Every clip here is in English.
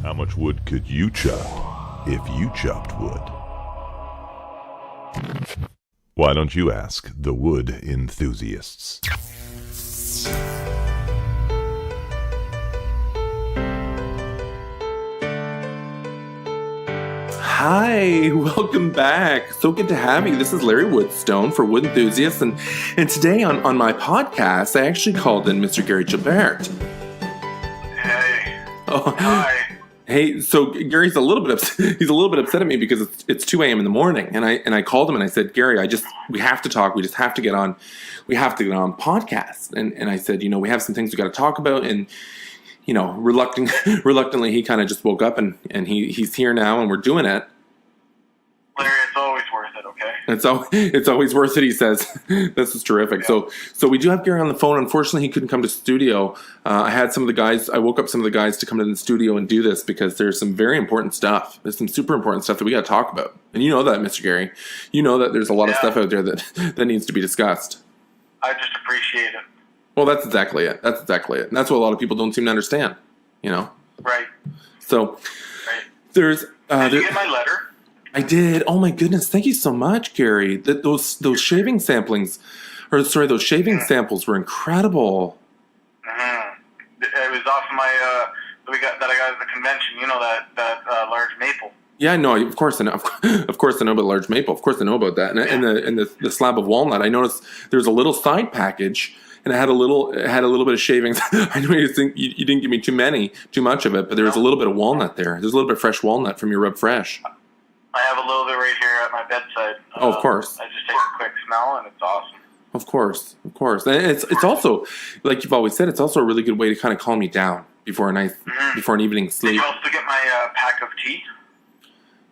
How much wood could you chop if you chopped wood? Why don't you ask the wood enthusiasts? Hi, welcome back. So good to have you. This is Larry Woodstone for Wood Enthusiasts, and today on my podcast, I actually called in Mr. Gary Gilbert. Hey. Oh, Hi. hey. So Gary's a little bit upset at me because it's 2 a.m. in the morning, and I called him and I said, Gary, we have to talk. We just have to get on. We have to get on podcast. And I said, we have some things we got to talk about, and reluctantly, he kind of just woke up and he's here now, and we're doing it. Larry, it's always worth it, okay? It's always worth it, he says. This is terrific. Yeah. So we do have Gary on the phone. Unfortunately, he couldn't come to the studio. I woke up some of the guys to come to the studio and do this because there's some very important stuff. There's some super important stuff that we got to talk about. And you know that, Mr. Gary. You know that there's a lot of stuff out there that needs to be discussed. I just appreciate it. Well, that's exactly it. And that's what a lot of people don't seem to understand, Right. So Right. there's... Did you get my letter? I did. Oh my goodness! Thank you so much, Gary. Those shaving samples were incredible. Mm-hmm. It was off my that I got at the convention. You know that large maple. Yeah, no, of course I know. Of course I know about large maple. Of course I know about that. And the slab of walnut. I noticed there's a little side package, and it had a little bit of shavings. I know you think you didn't give me too much of it, but there was a little bit of walnut there. There's a little bit of fresh walnut from your Rub Fresh. I have a little bit right here at my bedside. Of course. I just take a quick smell, and it's awesome. Of course. And it's also, like you've always said, it's also a really good way to kind of calm me down before an evening sleep. Did you also get my pack of tea?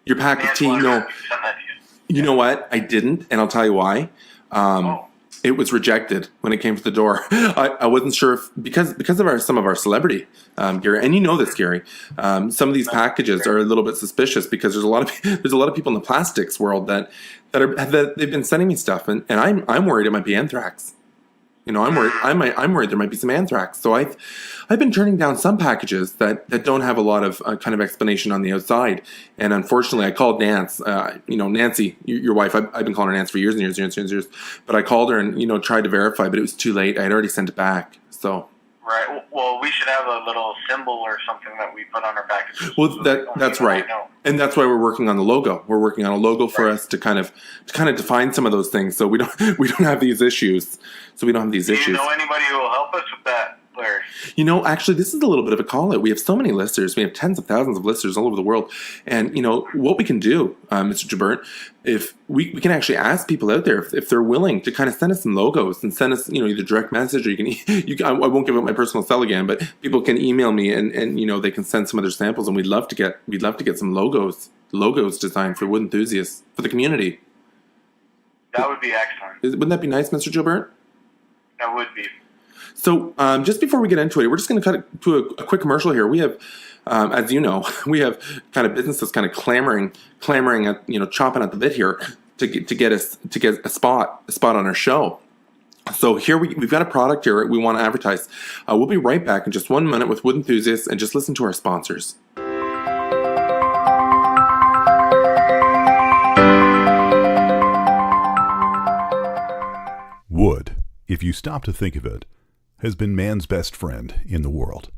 Your pack of tea? No. You know what? I didn't, and I'll tell you why. It was rejected when it came to the door. I wasn't sure if because of some of our celebrity, Gary, and you know this, Gary. Some of these packages are a little bit suspicious because there's a lot of people in the plastics world that they've been sending me stuff, and I'm worried it might be anthrax. I'm worried there might be some anthrax. So I've been turning down some packages that don't have a lot of kind of explanation on the outside. And unfortunately, I called Nance. Nancy, your wife. I've been calling her Nance for years and years. But I called her and tried to verify, but it was too late. I had already sent it back. So. Right. Well, we should have a little symbol or something that we put on our packages. Well, that's right, and that's why we're working on the logo. We're working on a logo for us to kind of define some of those things, so we don't have these issues. Do you know anybody who will help us with that, Larry? Actually, this is a little bit of a call out. We have so many listeners. We have tens of thousands of listeners all over the world. And, what we can do, Mr. Gilbert, if we can actually ask people out there if they're willing to kind of send us some logos and send us, either direct message, or I won't give out my personal cell again, but people can email me and they can send some of their samples, and we'd love to get some logos designed for wood enthusiasts, for the community. That would be excellent. Wouldn't that be nice, Mr. Gilbert? That would be. So just before we get into it, we're just going to cut to a quick commercial here. We have, as you know, we have kind of businesses kind of clamoring at, chomping at the bit here to get a spot on our show. So here we've got a product here we want to advertise. We'll be right back in just 1 minute with Wood Enthusiasts, and just listen to our sponsors. Wood, if you stop to think of it, has been man's best friend in the world.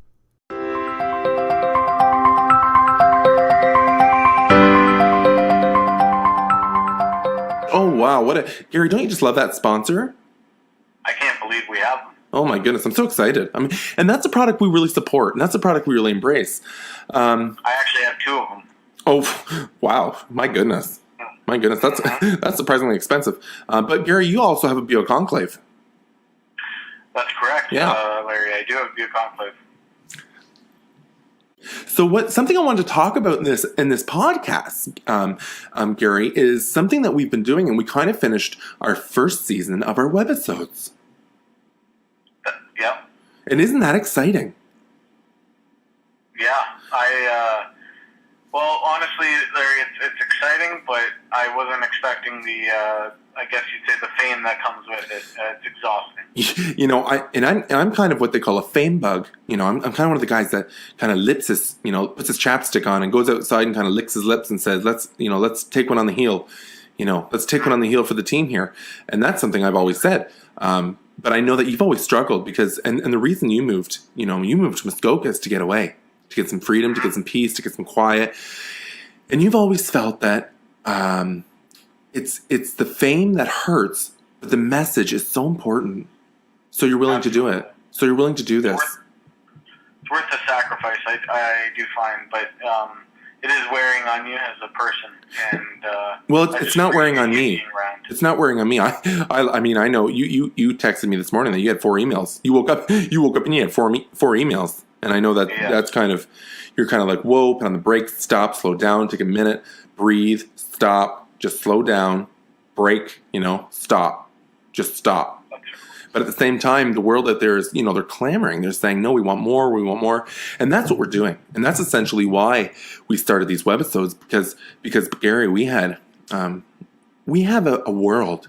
Oh, wow. Gary, don't you just love that sponsor? I can't believe we have them. Oh my goodness, I'm so excited. And that's a product we really support, and that's a product we really embrace. I actually have 2 of them. Oh, wow. My goodness. That's surprisingly expensive. But Gary, you also have a BioConclave. That's correct, yeah. Larry. I do have BioConclave. So something I wanted to talk about in this podcast, Gary, is something that we've been doing, and we kind of finished our first season of our webisodes. Yeah. And isn't that exciting? Yeah. Well, honestly, Larry, it's exciting, but I wasn't expecting the, I guess you'd say, the fame that comes with it. It's exhausting. You know, I'm kind of what they call a fame bug. You know, I'm kind of one of the guys that kind of puts his chapstick on and goes outside and kind of licks his lips and says, let's take one on the heel. You know, let's take one on the heel for the team here. And that's something I've always said. But I know that you've always struggled because, and the reason you moved to Muskoka is to get away, to get some freedom, to get some peace, to get some quiet. And you've always felt that it's the fame that hurts, but the message is so important. So you're willing to do it. So you're willing to do this. It's worth the sacrifice, I do find, but it is wearing on you as a person. And well, it's not wearing on me. It's not wearing on me. I mean, I know you texted me this morning that you had 4 emails. You woke up and you had 4 emails, and I know that that's kind of, you're kind of like, whoa, put on the brakes, stop, slow down, take a minute, breathe, stop, just slow down, break, stop, just stop. But at the same time, the world out there is, they're clamoring. They're saying, no, we want more, we want more. And that's what we're doing. And that's essentially why we started these webisodes, because Gary, we have a world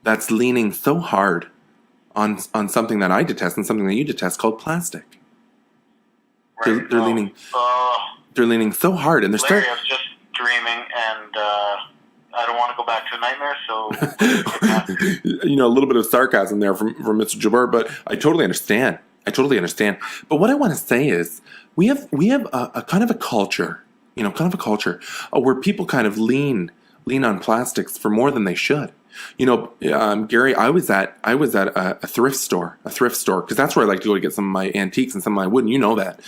that's leaning so hard on something that I detest and something that you detest called plastic. Right. They're leaning so hard, and they're Larry, I was just dreaming, and I don't want to go back to a nightmare, so... a little bit of sarcasm there from Mr. Gilbert, but I totally understand. But what I want to say is, we have a kind of a culture, where people kind of lean on plastics for more than they should. Gary, I was at a thrift store, because that's where I like to go to get some of my antiques and some of my wood, and you know that.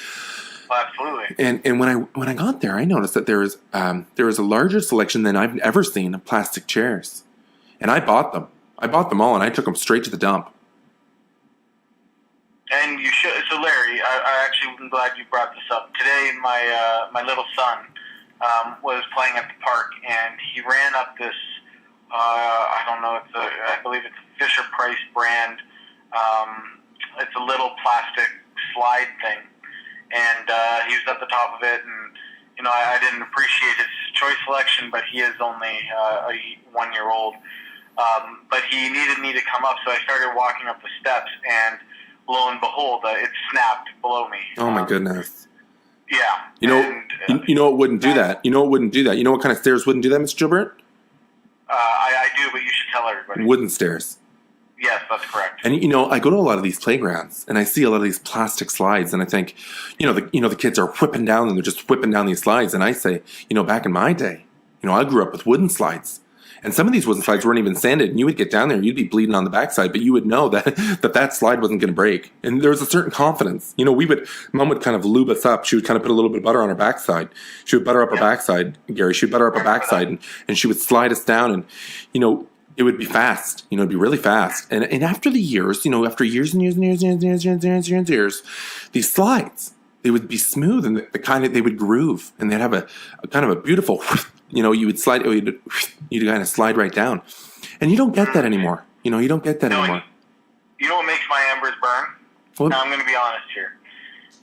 Absolutely. And when I got there, I noticed that there was a larger selection than I've ever seen of plastic chairs, and I bought them. I bought them all, and I took them straight to the dump. And you should. So, Larry, I actually am glad you brought this up. Today, my little son was playing at the park, and he ran up this. I don't know. I believe it's a Fisher Price brand. It's a little plastic slide thing. And he was at the top of it, and I didn't appreciate his choice selection, but he is only a 1-year-old. But he needed me to come up, so I started walking up the steps, and lo and behold, it snapped below me. Oh my goodness! Yeah. It wouldn't do that. You know it wouldn't do that. You know what kind of stairs wouldn't do that, Mr. Gilbert? I do, but you should tell everybody. Wooden stairs. Yes, that's correct. And I go to a lot of these playgrounds, and I see a lot of these plastic slides, and I think, the kids are whipping down, and they're just whipping down these slides. And I say, back in my day, I grew up with wooden slides, and some of these wooden slides weren't even sanded. And you would get down there, and you'd be bleeding on the backside, but you would know that slide wasn't going to break. And there was a certain confidence. Mom would kind of lube us up. She would kind of put a little bit of butter on her backside. She would butter up her backside, Gary. She would butter up her backside, and she would slide us down, and it would be fast, it'd be really fast. And after the years, after years and years and years and years and years and years, these slides, they would be smooth, and they would groove, and they'd have a kind of a beautiful, you would slide, you'd kind of slide right down. And you don't get that anymore. You don't get that anymore. You know what makes my embers burn? Well, now I'm going to be honest here.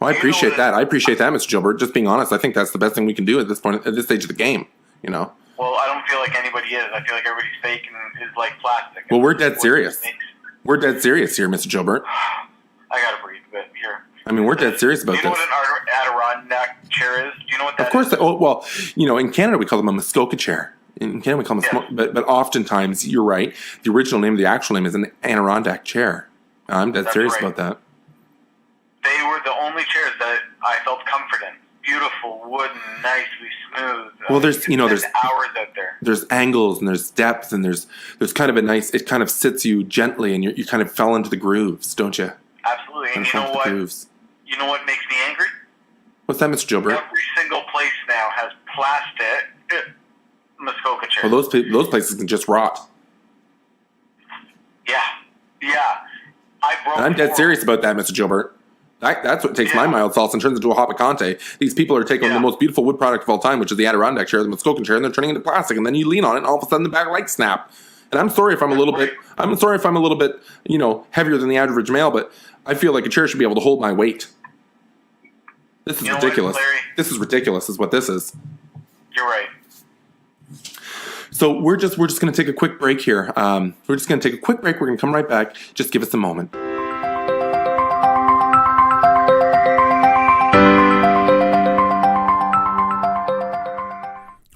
Well, I appreciate that. I appreciate that, Mr. Gilbert. Just being honest, I think that's the best thing we can do at this point, at this stage of the game, Well, I don't feel like anybody is. I feel like everybody's fake and is like plastic. Well, we're dead serious. We're dead serious here, Mr. Gilbert. I gotta breathe a bit here. I mean, we're dead serious about this. Do you know what an Adirondack chair is? Do you know what that is? Of course. In Canada we call them a Muskoka chair. In Canada we call them but oftentimes, you're right, the original name, the actual name is an Adirondack chair. I'm dead serious about that. They were the only chairs that I felt comfort in. Beautiful, wooden, nicely smooth. Well, there's hours out there. There's angles and there's depth and there's kind of a nice. It kind of sits you gently and you kind of fell into the grooves, don't you? Absolutely. And you know what? You know what makes me angry? What's that, Mr. Gilbert? Every single place now has plastic Muskoka chairs. Well, those places can just rot. Yeah. I'm dead serious about that, Mr. Gilbert. That's what takes my mild salts and turns into a hot picante. These people are taking the most beautiful wood product of all time, which is the Adirondack chair, the Muskoka chair, and they're turning it into plastic. And then you lean on it, and all of a sudden the back lights snap. And I'm sorry if I'm a little bit, heavier than the average male, but I feel like a chair should be able to hold my weight. This is ridiculous. This is ridiculous, is what this is. You're right. So we're just going to take a quick break here. We're just going to take a quick break. We're going to come right back. Just give us a moment.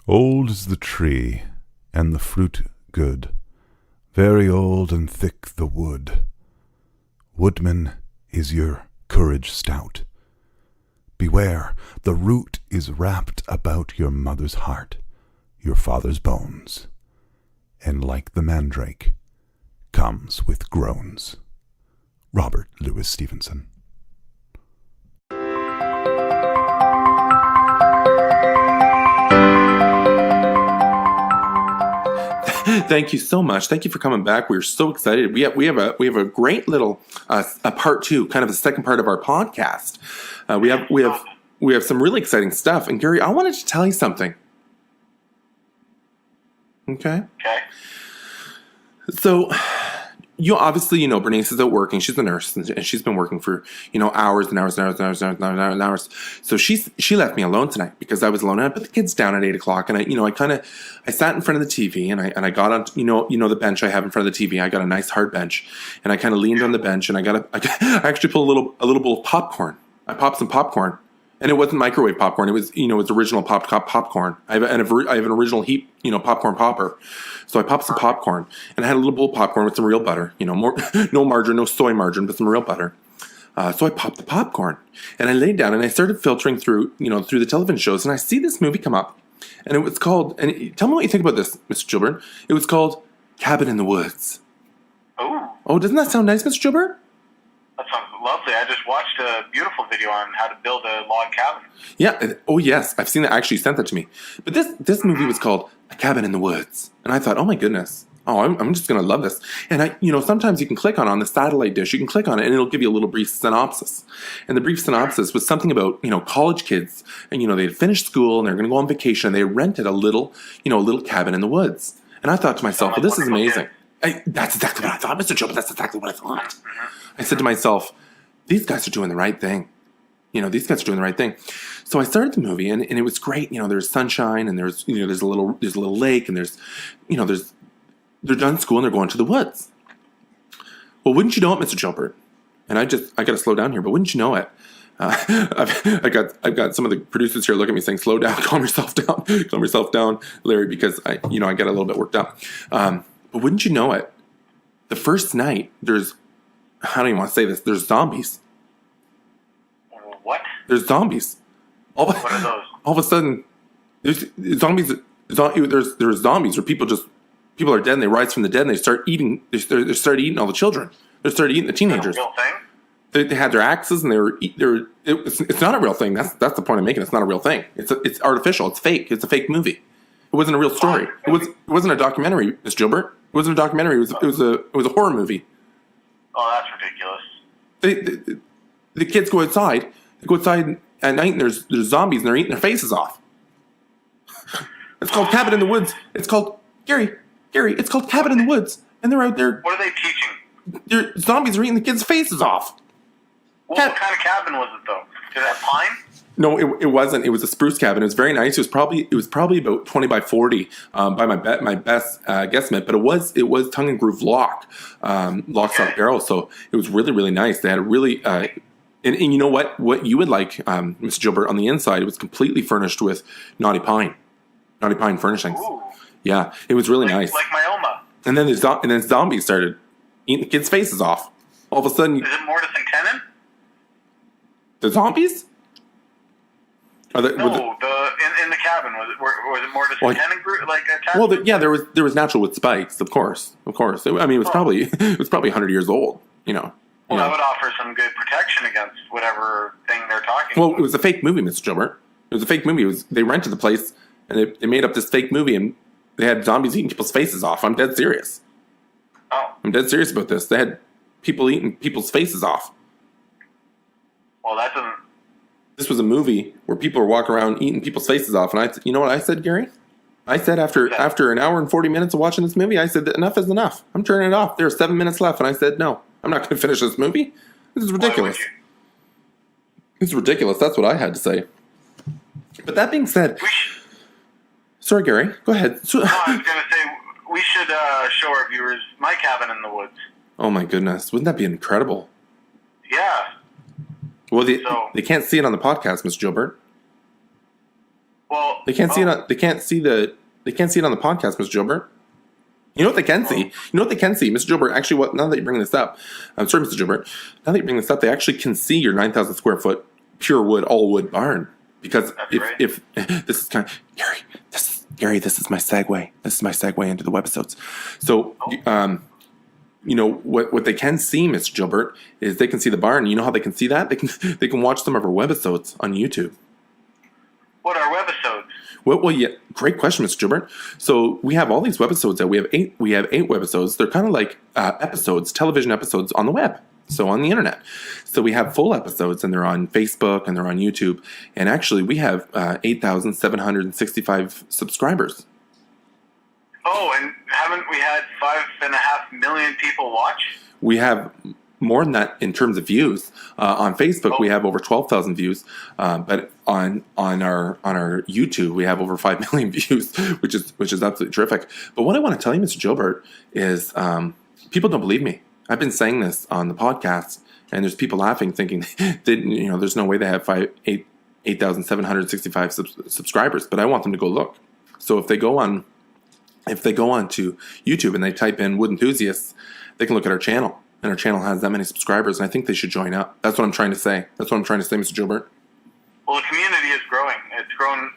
Old is the tree, and the fruit good. Very old and thick the wood. Woodman, is your courage stout? Beware, the root is wrapped about your mother's heart, your father's bones, and like the mandrake, comes with groans. Robert Louis Stevenson. Thank you so much. Thank you for coming back. We're so excited. We have a great little a part two, kind of the second part of our podcast. We have some really exciting stuff. And Gary, I wanted to tell you something. Okay. Okay. So, obviously, Bernice is out working. She's a nurse, and she's been working for, hours and hours and hours and hours and hours and hours. So she left me alone tonight because I was alone. And I put the kids down at 8:00, and I sat in front of the TV, and I got on, the bench I have in front of the TV. I got a nice hard bench, and I kind of leaned on the bench, and I actually pulled a little bowl of popcorn. I popped some popcorn. And it wasn't microwave popcorn. It was, it's original popcorn. I have an original heat, popcorn popper. So I popped some popcorn, and I had a little bowl of popcorn with some real butter. No margarine, no soy margarine, but some real butter. So I popped the popcorn, and I laid down, and I started filtering through, through the television shows, and I see this movie come up, and it was called. And tell me what you think about this, Mr. Gilbert. It was called Cabin in the Woods. Oh, doesn't that sound nice, Mr. Gilbert? That sounds lovely. I just watched a beautiful video on how to build a log cabin. Yeah. Oh, yes. I've seen that. Actually, sent that to me. But this movie was called A Cabin in the Woods. And I thought, oh, my goodness. Oh, I'm just going to love this. And sometimes you can click on the satellite dish. You can click on it, and it'll give you a little brief synopsis. And the brief synopsis was something about, college kids. And, they had finished school, and they're going to go on vacation. And they rented a little cabin in the woods. And I thought to myself, well, this is amazing. That's exactly what I thought, Mr. Joe. That's exactly what I thought. I said to myself, these guys are doing the right thing. These guys are doing the right thing. So I started the movie, and it was great. There's sunshine, and there's a little lake, and they're done school, and they're going to the woods. Well, wouldn't you know it, Mr. Gilbert? And I got to slow down here, but wouldn't you know it? I've got some of the producers here look at me saying, "Slow down, calm yourself down, Larry," because I get a little bit worked up. But wouldn't you know it? The first night, I don't even want to say this. There's zombies. What? There's zombies. What are those? All of a sudden, there's zombies. There's zombies where people are dead, and they rise from the dead, and they start eating. They start eating all the children. They start eating the teenagers. Is that a real thing? They had their axes, and it's not a real thing. That's the point I'm making. It's not a real thing. It's artificial. It's fake. It's a fake movie. It wasn't a real story. It wasn't a documentary, Miss Gilbert. It wasn't a documentary. It was a horror movie. Oh, that's ridiculous. The kids go outside. They go outside at night, and there's zombies, and they're eating their faces off. It's called Cabin in the Woods. It's called Gary. It's called Cabin in the Woods, and they're out there. What are they teaching? Their zombies are eating the kids' faces off. What kind of cabin was it though? Did it have pine? No, it wasn't. It was a spruce cabin. It was very nice. It was probably about 20 by 40 by my best guesstimate. But it was tongue and groove lock stock barrel. So it was really, really nice. They had a really and you know what you would like, Mr. Gilbert, on the inside. It was completely furnished with knotty pine furnishings. Ooh. Yeah, it was really nice. Like my Oma. And then zombies started eating the kids' faces off. All of a sudden, is it Mortis and Tenon? The zombies? In the cabin was it Mortis and Tenon group like attacked? Well, there was natural wood spikes, of course. It was probably 100 years old. Well, that would offer some good protection against whatever thing they're talking about. Well, it was a fake movie, Mr. Gilbert. It was a fake movie. They rented the place, and they made up this fake movie, and they had zombies eating people's faces off. I'm dead serious. Oh. I'm dead serious about this. They had people eating people's faces off. Well, that doesn't... This was a movie where people were walking around eating people's faces off, and you know what I said, Gary? I said after an hour and 40 minutes of watching this movie, I said that enough is enough. I'm turning it off. There are 7 minutes left, and I said no. I'm not going to finish this movie. This is ridiculous. This is ridiculous. That's what I had to say. But that being said, Sorry, Gary. Go ahead. No, I was going to say, we should show our viewers my cabin in the woods. Oh, my goodness. Wouldn't that be incredible? Yeah. Well, they can't see it on the podcast, Miss Gilbert. Well, They can't see it. They can't see it on the podcast, Miss Gilbert. You know what they can see? You know what they can see, Mr. Gilbert? Actually, now that you bring this up, I'm sorry, Mr. Gilbert. Now that you bring this up, they actually can see your 9,000 square foot pure wood, all wood barn. Because if this is kind of Gary, this is my segue. This is my segue into the webisodes. So, you know what they can see, Mr. Gilbert, is they can see the barn. You know how they can see that? They can watch some of our webisodes on YouTube. What are webisodes? Well, yeah, great question, Mr. Gilbert. So we have all these webisodes that we have eight webisodes. They're kind of like episodes, television episodes on the web, so on the internet. So we have full episodes, and they're on Facebook and they're on YouTube. And actually, we have 8,765 subscribers. Oh, and haven't we had 5.5 million people watch? We have more than that in terms of views. On Facebook, we have over 12,000 views, but on our YouTube, we have over 5 million views, which is absolutely terrific. But what I want to tell you, Mr. Gilbert, is people don't believe me. I've been saying this on the podcast, and there's people laughing, thinking that, there's no way they have 8,765 subscribers. But I want them to go look. So if they go on to YouTube and they type in Wood Enthusiasts, they can look at our channel. And our channel has that many subscribers, and I think they should join up. That's what I'm trying to say. Mr. Gilbert. Well, the community is growing. It's grown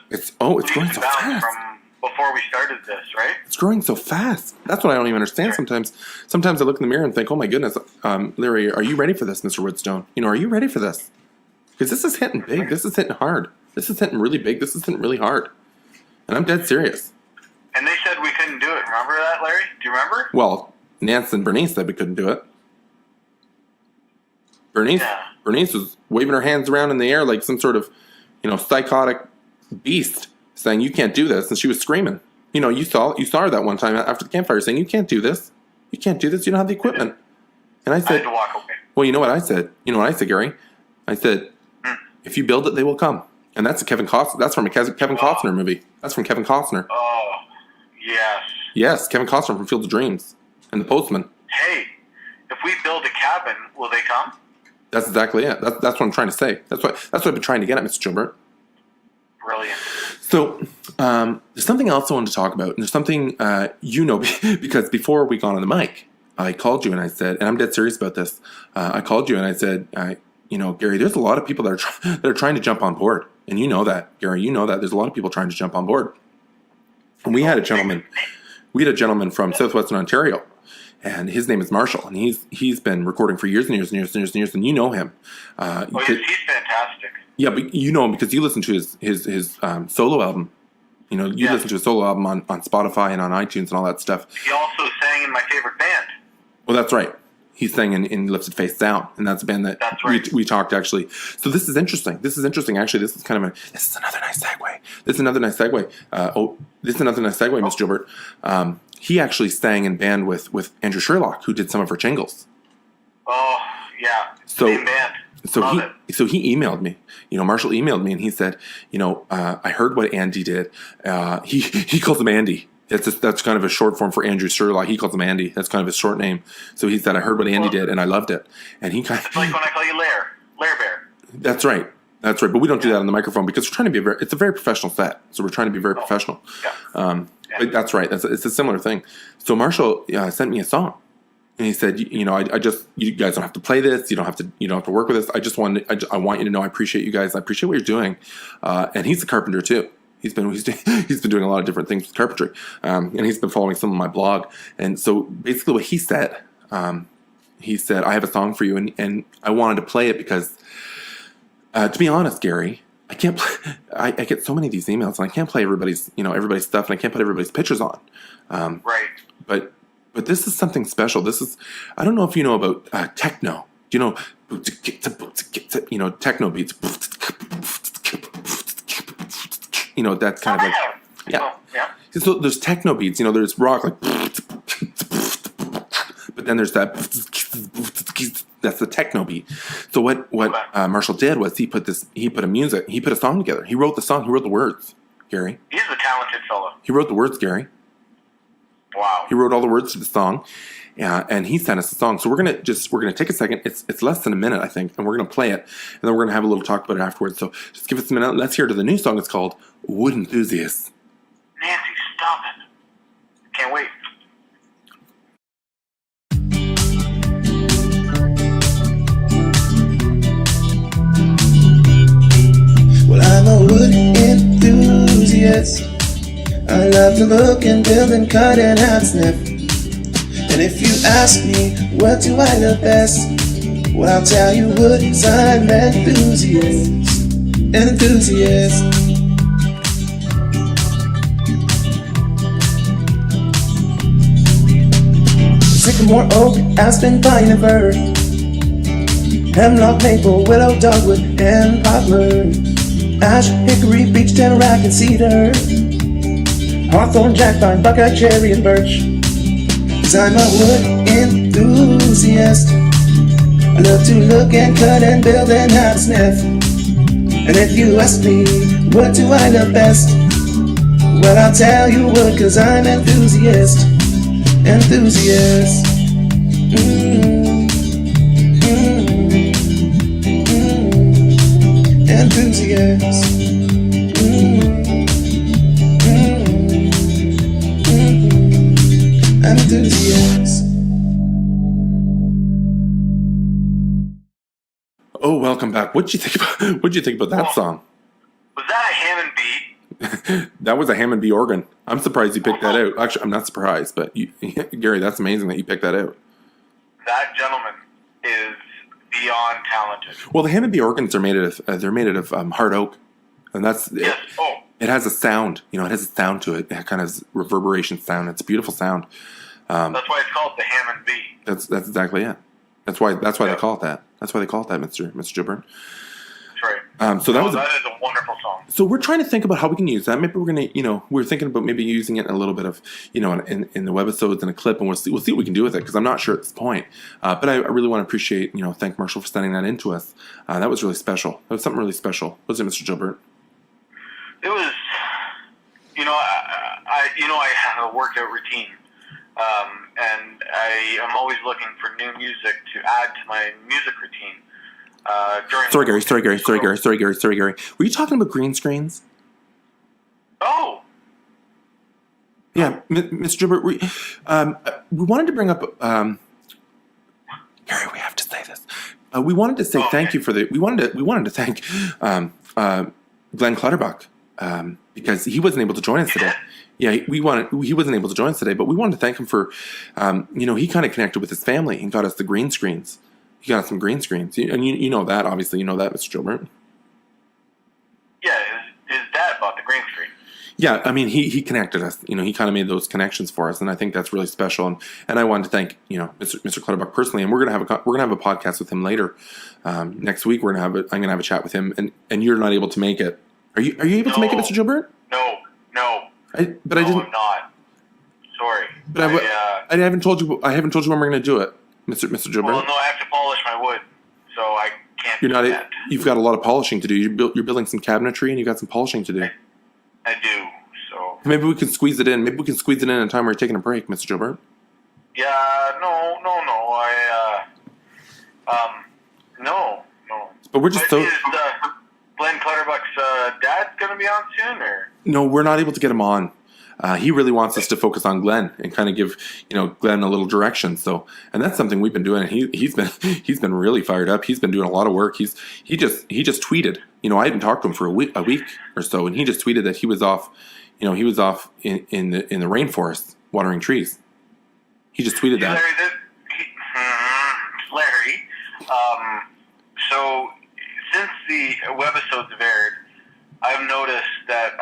it's growing so fast. From before we started this, right? It's growing so fast. That's what I don't even understand sometimes. Sometimes I look in the mirror and think, oh my goodness, Larry, are you ready for this, Mr. Woodstone? Are you ready for this? Because this is hitting big. This is hitting hard. This is hitting really big. This is hitting really hard. And I'm dead serious. And they said we couldn't do it. Remember that, Larry? Do you remember? Well, Nance and Bernice said we couldn't do it. Bernice was waving her hands around in the air like some sort of, psychotic beast, saying you can't do this, and she was screaming. You saw her that one time after the campfire, saying you can't do this. You can't do this. You don't have the equipment. And I said, I had to walk away. Well, you know what I said? Gary? I said, if you build it, they will come. And that's Kevin Costner. That's from a Kevin Costner movie. That's from Kevin Costner. Oh, yes. Yes, Kevin Costner from Field of Dreams. And the Postman. Hey, if we build a cabin, will they come? That's exactly it. That's what I'm trying to say. That's what I've been trying to get at, Mr. Gilbert. Brilliant. So there's something else I wanted to talk about. And there's something, because before we got on the mic, I called you and I said, and I'm dead serious about this. I called you and I said, Gary, there's a lot of people that are trying to jump on board. And you know that, Gary. You know that. There's a lot of people trying to jump on board. And we had a gentleman from Southwestern Ontario. And his name is Marshall, and he's been recording for years and years and years and years and years, and you know him. He's fantastic. Yeah, but you know him because you listen to his solo album. Listen to his solo album on Spotify and on iTunes and all that stuff. He also sang in my favorite band. Well, that's right. He sang in Lifted Face Down, and that's a band that we talked actually. So this is interesting. Actually, this is another nice segue. This is another nice segue, Miss Gilbert. He actually sang in band with Andrew Sherlock, who did some of her jingles. Oh, yeah. Same band. So he emailed me. Marshall emailed me, and he said, I heard what Andy did. He calls him Andy. That's kind of a short form for Andrew Sherlock. He calls him Andy. That's kind of his short name. So he said, I heard what Andy did, and I loved it. And he kind of, it's like when I call you Lair Bear. That's right. But we don't do that on the microphone because we're trying to be it's a very professional set. So we're trying to be very professional. Yeah. But that's right. It's a similar thing. So Marshall sent me a song, and he said, you guys don't have to play this. You don't have to work with this. I want you to know I appreciate you guys. I appreciate what you're doing. And he's a carpenter too. He's been doing a lot of different things with carpentry, and he's been following some of my blog. And so basically, what he said, I have a song for you, and I wanted to play it because, to be honest, Gary, I can't. I get so many of these emails, and I can't play everybody's stuff, and I can't put everybody's pictures on. Right. But this is something special. I don't know if you know about techno. Do you know? Techno beats. That's kind of like, yeah. Oh, yeah. So there's techno beats, there's rock, like, but then there's that's the techno beat. So what Marshall did was he put a song together. He wrote the song, he wrote the words, Gary. He's a talented fellow. He wrote the words, Gary. Wow. He wrote all the words to the song, and he sent us the song. So we're gonna take a second. It's less than a minute, I think, and we're gonna play it, and then we're gonna have a little talk about it afterwards. So just give us a minute. Let's hear to the new song. It's called "Wood Enthusiasts." Nancy, stop it. Can't wait. Well, I'm a wood enthusiast. I love to look and build and cut and have sniff. And if you ask me, what do I love best? Well, I'll tell you wood, 'cause I'm an enthusiast. Sycamore, oak, aspen, pine, and fir, hemlock, maple, willow, dogwood, and poplar, ash, hickory, beech, tamarack, and cedar, hawthorn, jackpine, buckeye, cherry, and birch. 'Cause I'm a wood enthusiast. I love to look and cut and build and have a sniff. And if you ask me, what do I love best? Well, I'll tell you wood, 'cause I'm an enthusiast. Enthusiast. Enthusiast. Enthusiast. Oh, welcome back. What'd you think about that song? Was that a Hammond B? That was a Hammond B organ. I'm surprised you picked that out. Actually, I'm not surprised, but Gary, that's amazing that you picked that out. That gentleman is beyond talented. Well, the Hammond B organs are made out of hard oak, and that's Yes. Oh, it has a sound. It has a sound to it. It kind of has reverberation sound. It's a beautiful sound. that's why it's called the Hammond B. That's exactly it. That's why they call it that. That's why they call it that, Mr. Gilbert. That's right. So that was that is a wonderful song. So we're trying to think about how we can use that. Maybe we're gonna, we're thinking about maybe using it in a little bit of, in the webisodes and a clip, and we'll see what we can do with it, because I'm not sure at this point. But I really want to appreciate, thank Marshall for sending that in to us. That was really special. That was something really special. Was it, Mr. Gilbert? It was, I have a workout routine, and I am always looking for new music to add to my music routine. Sorry, Gary. Were you talking about green screens? Oh, Yeah, Mr. Gilbert, we wanted to bring up, Gary, we have to say this. We wanted to say thank you for we wanted to thank Glenn Clutterbuck, because he wasn't able to join us today. Yeah, he wasn't able to join us today, but we wanted to thank him for, he kind of connected with his family and got us the green screens. He got us some green screens, and you know that, obviously, Mr. Gilbert. yeah, his dad bought the green screen. Yeah, I mean, he connected us. He kind of made those connections for us, and I think that's really special. And I wanted to thank Mr. Clutterbuck personally. And we're gonna have a podcast with him later next week. I'm gonna have a chat with him, and you're not able to make it. Are you able to make it, Mr. Gilbert? No. I didn't. I'm not. Sorry. But I haven't told you. I haven't told you when we're gonna do it, Mr. Gilbert. Well, no, I have to polish my wood, so I can't. You're not. do that. You've got a lot of polishing to do. You're building some cabinetry, and you've got some polishing to do. I do. So. Maybe we can squeeze it in. Maybe we can squeeze it in at a time where you're taking a break, Mr. Gilbert. Yeah. No. No. But we're just But is Glenn Clutterbuck's dad going to be on soon, or? No, we're not able to get him on. He really wants us to focus on Glenn and kind of give Glenn a little direction. So, and that's something we've been doing. And he's been really fired up. He's been doing a lot of work. He just tweeted. I hadn't talked to him for a week or so, and he just tweeted that he was off. He was off in the rainforest watering trees. He just tweeted that. Larry. So since the webisodes have aired, I've noticed that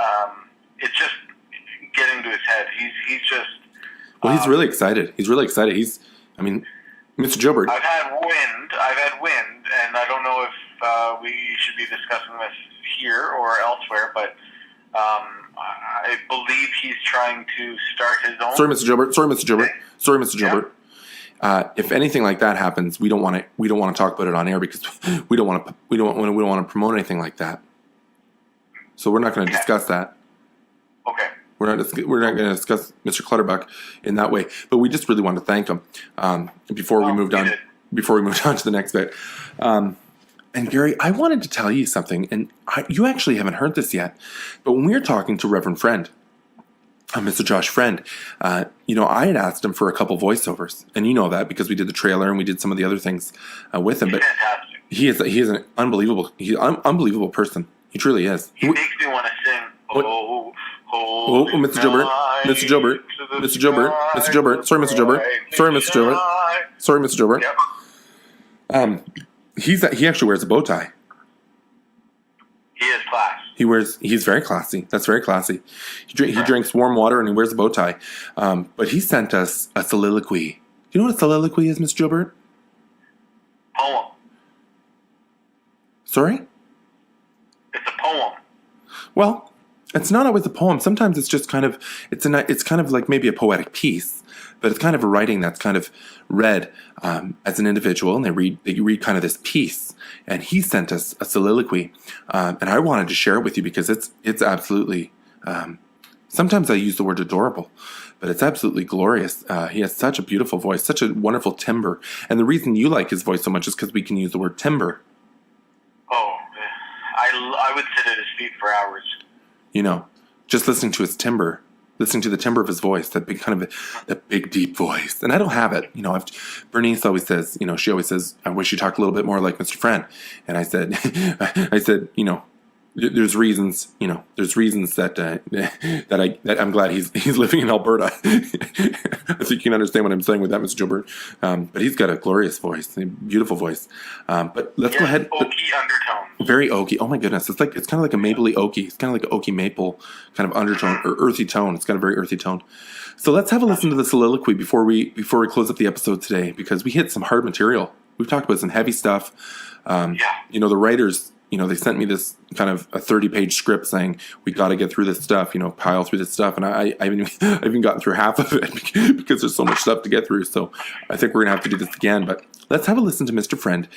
it's just getting to his head. He's just. Well, he's really excited. Mr. Gilbert. I've had wind, and I don't know if we should be discussing this here or elsewhere, but I believe he's trying to start his own. Sorry, Mr. Gilbert. If anything like that happens, we don't want to talk about it on air, because we don't want to promote anything like that. So we're not going to discuss that. Okay. We're not going to discuss Mr. Clutterbuck in that way, but we just really want to thank him before we moved on. Before we moved on to the next bit. And Gary, I wanted to tell you something, and you actually haven't heard this yet, but when we were talking to Reverend Friend, Mr. Josh Friend, I had asked him for a couple voiceovers, and you know that because we did the trailer and we did some of the other things with him. But fantastic. He is an unbelievable person. He truly is. He makes me want to sing. Oh, Mr. Gilbert. Sorry, Mr. Gilbert. Yep. He actually wears a bow tie. He is class. He's very classy. That's very classy. He drinks warm water and he wears a bow tie. But he sent us a soliloquy. Do you know what a soliloquy is, Mr. Gilbert? Poem. Sorry? It's a poem. Well, it's not always a poem. Sometimes it's just kind of like maybe a poetic piece, but it's kind of a writing that's kind of read as an individual, and they read kind of this piece. And he sent us a soliloquy, and I wanted to share it with you because it's absolutely. Sometimes I use the word adorable, but it's absolutely glorious. He has such a beautiful voice, such a wonderful timbre, and the reason you like his voice so much is because we can use the word timbre. Oh, I would sit at his feet for hours. Just listening to his timbre, listening to the timbre of his voice, that big deep voice. And I don't have it. Bernice always says, she always says, I wish you talked a little bit more like Mr. Friend. And I said, there's reasons that I'm glad he's living in Alberta. I think you can understand what I'm saying with that, Mr. Gilbert. But he's got a glorious voice, a beautiful voice. But let's go ahead. Oaky undertone. Very oaky. Oh my goodness, it's kind of like a mapley oaky. It's kind of like an oaky maple kind of undertone or earthy tone. It's got a very earthy tone. So let's have a listen to the soliloquy before we close up the episode today, because we hit some hard material. We've talked about some heavy stuff. The writers. They sent me this kind of a 30-page script saying we got to get through this stuff, pile through this stuff, and I haven't gotten through half of it because there's so much stuff to get through. So I think we're gonna have to do this again. But let's have a listen to Mr. Friend.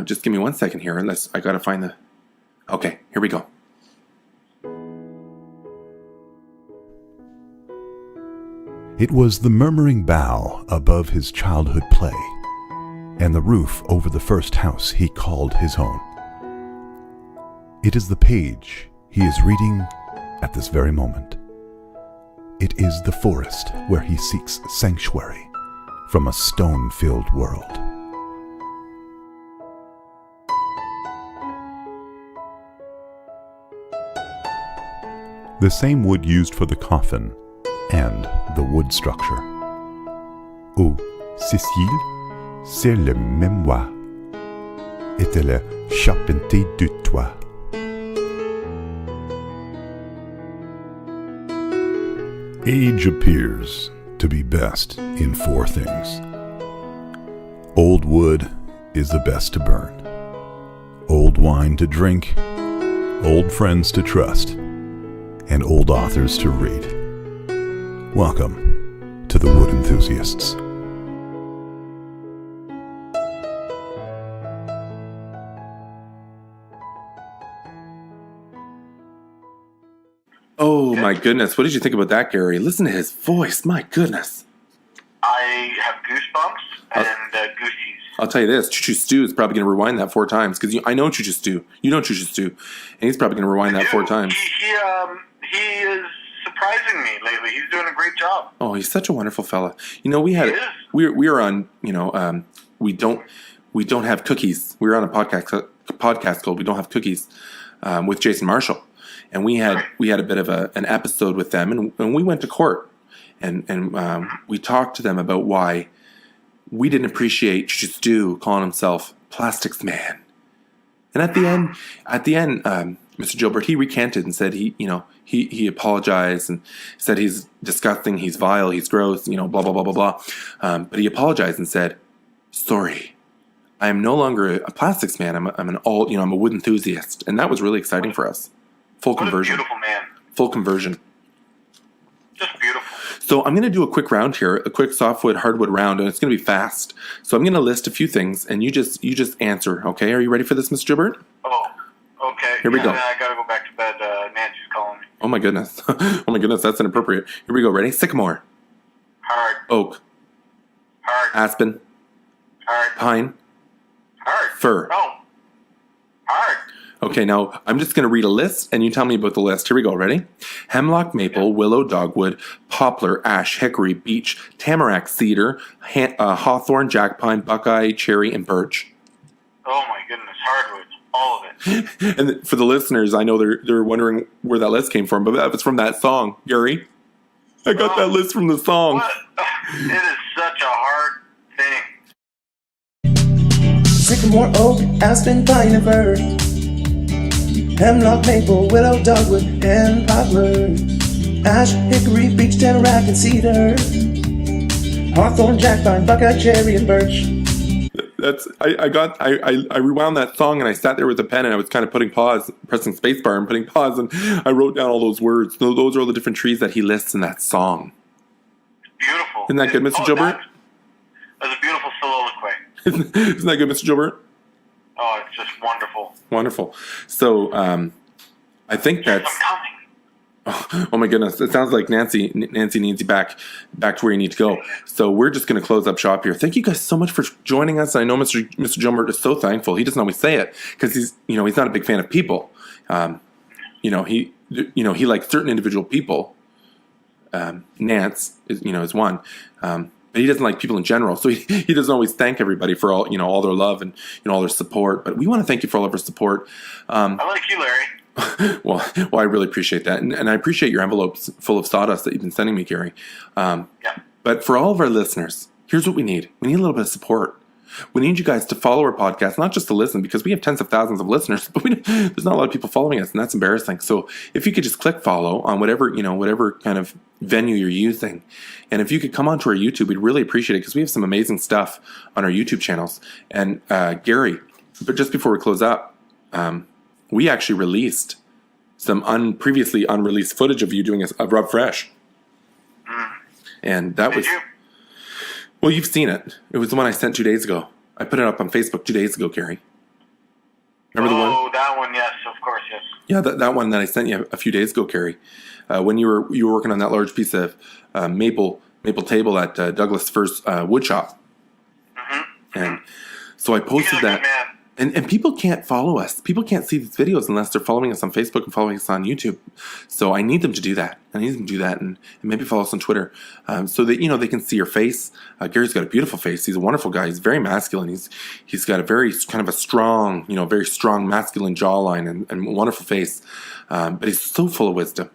Just give me 1 second here, unless I gotta find the. Okay, here we go. It was the murmuring bough above his childhood play, and the roof over the first house he called his own. It is the page he is reading at this very moment. It is the forest where he seeks sanctuary from a stone-filled world. The same wood used for the coffin and the wood structure. Oh, Cécile, c'est le même bois. Était le charpentier du toit. Age appears to be best in 4 things. Old wood is the best to burn. Old wine to drink. Old friends to trust. And old authors to read. Welcome to the Wood Enthusiasts. Oh my goodness, what did you think about that, Gary? Listen to his voice, my goodness. I have goosebumps and goosies. I'll tell you this, Choo Choo Stew is probably going to rewind that 4 times, because I know Choo Choo Stew. You know Choo Choo Stew. And he's probably going to rewind that 4 times. He is surprising me lately. He's doing a great job. Oh, he's such a wonderful fella. We are on, we don't have cookies. We were on a podcast called We Don't Have Cookies with Jason Marshall. And we had a bit of an episode with them, and we went to court, and we talked to them about why we didn't appreciate Stu calling himself Plastics Man. And at the end, Mr. Gilbert, he recanted and said he apologized and said he's disgusting, he's vile, he's gross, blah blah blah blah blah. But he apologized and said, "Sorry, I am no longer a plastics man. I'm a wood enthusiast," and that was really exciting for us. Full conversion. What a beautiful man. Full conversion. Just beautiful. So I'm going to do a quick round here, a quick softwood, hardwood round, and it's going to be fast. So I'm going to list a few things, and you just answer. Okay? Are you ready for this, Mr. Gilbert? Oh, okay. Here we go. I got to go back to bed. Nancy's calling me. Oh my goodness. Oh my goodness, that's inappropriate. Here we go. Ready? Sycamore. Hard. Oak. Hard. Aspen. Hard. Pine. Hard. Fir. No. Hard. Okay, now I'm just going to read a list and you tell me about the list. Here we go. Ready? Hemlock, maple, willow, dogwood, poplar, ash, hickory, beech, tamarack, cedar, hawthorn, jack pine, buckeye, cherry, and birch. Oh my goodness, hardwoods, all of it. And for the listeners, I know they're wondering where that list came from, but that was from that song, Gary. I got that list from the song. What? It is such a hard thing. Sycamore, oak, aspen, pine, and fir. Hemlock, maple, willow, dogwood, and poplar. Ash, hickory, beech, tamarack, and cedar. Hawthorn, jack pine, buckeye, cherry, and birch. I rewound that song and I sat there with a pen and I was kind of pressing spacebar and putting pause, and I wrote down all those words. Those are all the different trees that he lists in that song. Beautiful. Isn't that good, Mr. Gilbert? That's a beautiful soliloquy. Isn't that good, Mr. Gilbert? Oh, it's just wonderful. Wonderful. So I think that's. I'm coming. Oh my goodness! It sounds like Nancy needs you back to where you need to go. So we're just going to close up shop here. Thank you guys so much for joining us. I know Mr. Gilbert is so thankful. He doesn't always say it because he's not a big fan of people. He likes certain individual people. Nance is one. But he doesn't like people in general. So he doesn't always thank everybody for all their love and all their support. But we want to thank you for all of our support. I like you, Larry. Well, I really appreciate that. And I appreciate your envelopes full of sawdust that you've been sending me, Gary. Yeah. But for all of our listeners, here's what we need. We need a little bit of support. We need you guys to follow our podcast, not just to listen, because we have tens of thousands of listeners, but there's not a lot of people following us, and that's embarrassing. So if you could just click follow on whatever kind of venue you're using, and if you could come onto our YouTube, we'd really appreciate it, because we have some amazing stuff on our YouTube channels. And Gary, but just before we close up, we actually released some previously unreleased footage of you doing a Rub Fresh. And that was... you? Well, you've seen it. It was the one I sent 2 days ago. I put it up on Facebook 2 days ago, Gary. Remember the one? Oh, that one, yes, of course, yes. Yeah, that one that I sent you a few days ago, Gary. When you were working on that large piece of maple table at Douglas First wood shop. Mm-hmm. And so I posted He's a that. good man. And people can't follow us. People can't see these videos unless they're following us on Facebook and following us on YouTube. So I need them to do that. And maybe follow us on Twitter so that they can see your face. Gary's got a beautiful face. He's a wonderful guy. He's very masculine. He's got a very kind of a strong, very strong masculine jawline and wonderful face. But he's so full of wisdom.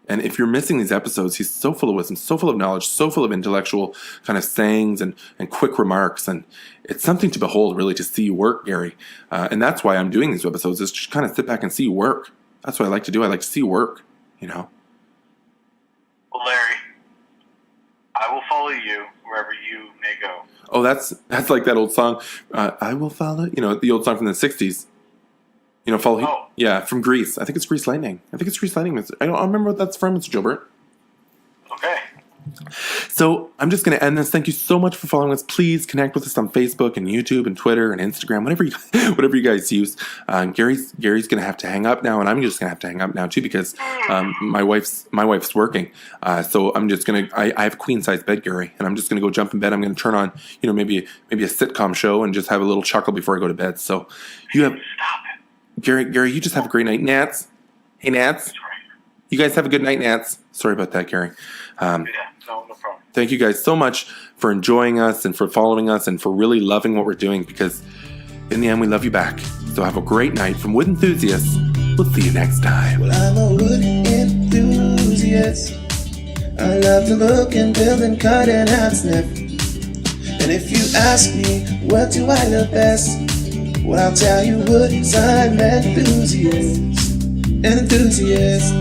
And if you're missing these episodes, he's so full of wisdom, so full of knowledge, so full of intellectual kind of sayings and quick remarks. And it's something to behold, really, to see you work, Gary. And that's why I'm doing these episodes, is just kind of sit back and see you work. That's what I like to do. I like to see you work, Well, Larry, I will follow you wherever you may go. Oh, that's like that old song, I will follow, the old song from the 60s. Follow. Oh. Yeah, from Grease. I think it's Grease Lightning. I don't remember what that's from, Mr. Gilbert. Okay. So I'm just going to end this. Thank you so much for following us. Please connect with us on Facebook and YouTube and Twitter and Instagram, whatever you guys use. Gary's going to have to hang up now, and I'm just going to have to hang up now too, because my wife's working. So I'm just going to. I have a queen size bed, Gary, and I'm just going to go jump in bed. I'm going to turn on maybe a sitcom show and just have a little chuckle before I go to bed. So you have. Stop it. Gary, you just have a great night. Nats. Hey, Nats. You guys have a good night, Nats. Sorry about that, Gary. No problem. Thank you guys so much for enjoying us and for following us and for really loving what we're doing, because in the end, we love you back. So have a great night from Wood Enthusiasts. We'll see you next time. Well, I'm a wood enthusiast. I love to look and build and cut and hand sniff. And if you ask me, what do I love best? Well, I'll tell you what, 'cause I'm an enthusiast.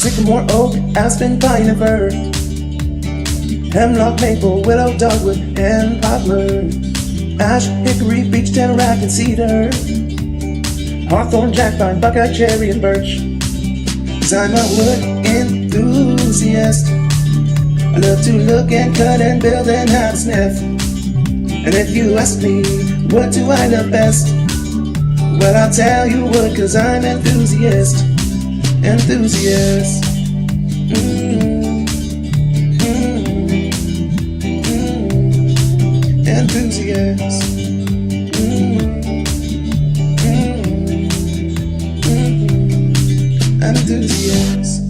Sycamore, oak, aspen, pine, and fir. Hemlock, maple, willow, dogwood, and poplar. Ash, hickory, beech, tamarack, and cedar. Hawthorn, jack pine, buckeye, cherry, and birch. 'Cause I'm a wood enthusiast. I love to look and cut and build and hand sniff. And if you ask me, what do I love best? Well, I'll tell you what, 'cause I'm enthusiast. Enthusiast. Enthusiast. Enthusiast.